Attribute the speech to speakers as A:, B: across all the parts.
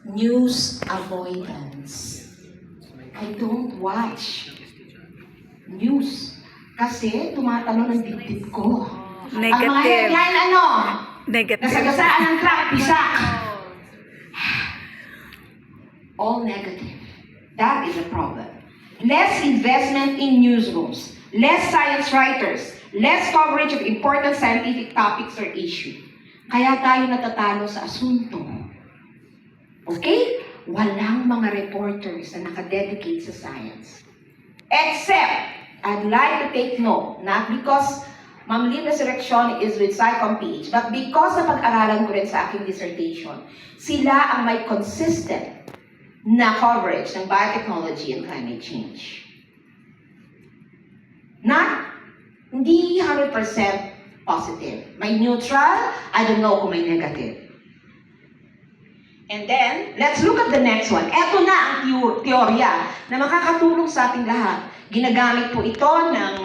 A: News avoidance. I don't watch news kasi tumatalo ng dibdib ko. Ang mga
B: Negative.
A: headline
B: Negative.
A: nasagasaan ng truck, pisak. All negative. That is a problem. Less investment in newsrooms, less science writers, less coverage of important scientific topics or issues. Kaya tayo natatalo sa asunto. Okay? Walang mga reporters na nakadedicate sa science. Except, I'd like to take note, not because Ma'am Lynn Resurrection is with SciComm PH, but because na pag-aralan ko rin sa aking dissertation, sila ang may consistent na coverage ng biotechnology and climate change. Hindi 100% positive. May neutral, I don't know kung may negative. And then, let's look at the next one. Ito na ang teorya na makakatulong sa ating lahat. Ginagamit po ito ng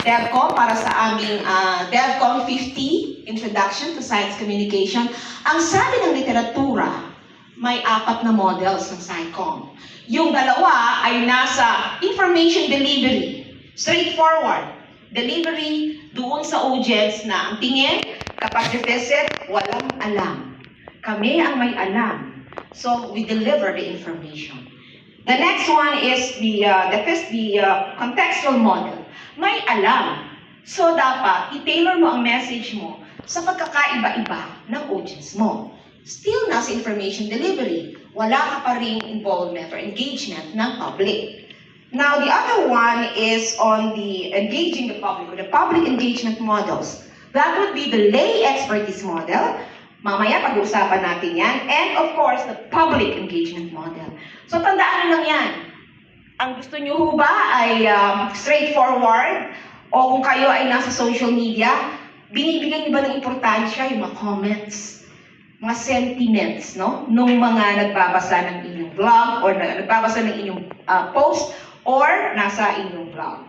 A: DevCom para sa aming DevCom 50, Introduction to Science Communication. Ang sabi ng literatura, may 4 na models ng SciComm. Yung dalawa ay nasa information delivery, straightforward. Delivery doon sa audience na ang tingin, kapag visit, walang alam. Kami ang may alam. So, we deliver the information. The next one is the contextual model. May alam. So, dapat i-tailor mo ang message mo sa pagkakaiba-iba ng audience mo. Still, nasa information delivery. Wala ka pa ring involvement or engagement ng public. Now, the other one is on the engaging the public, or the public engagement models. That would be the lay expertise model. Mamaya pag-uusapan natin yan. And of course, the public engagement model. So tandaan nyo lang yan. Ang gusto nyo ho ba ay straightforward? O kung kayo ay nasa social media, binibigyan nyo ba ng importansya yung mga comments, mga sentiments, no? Nung mga nagbabasa ng inyong blog or nagbabasa ng inyong post or nasa inyong blog.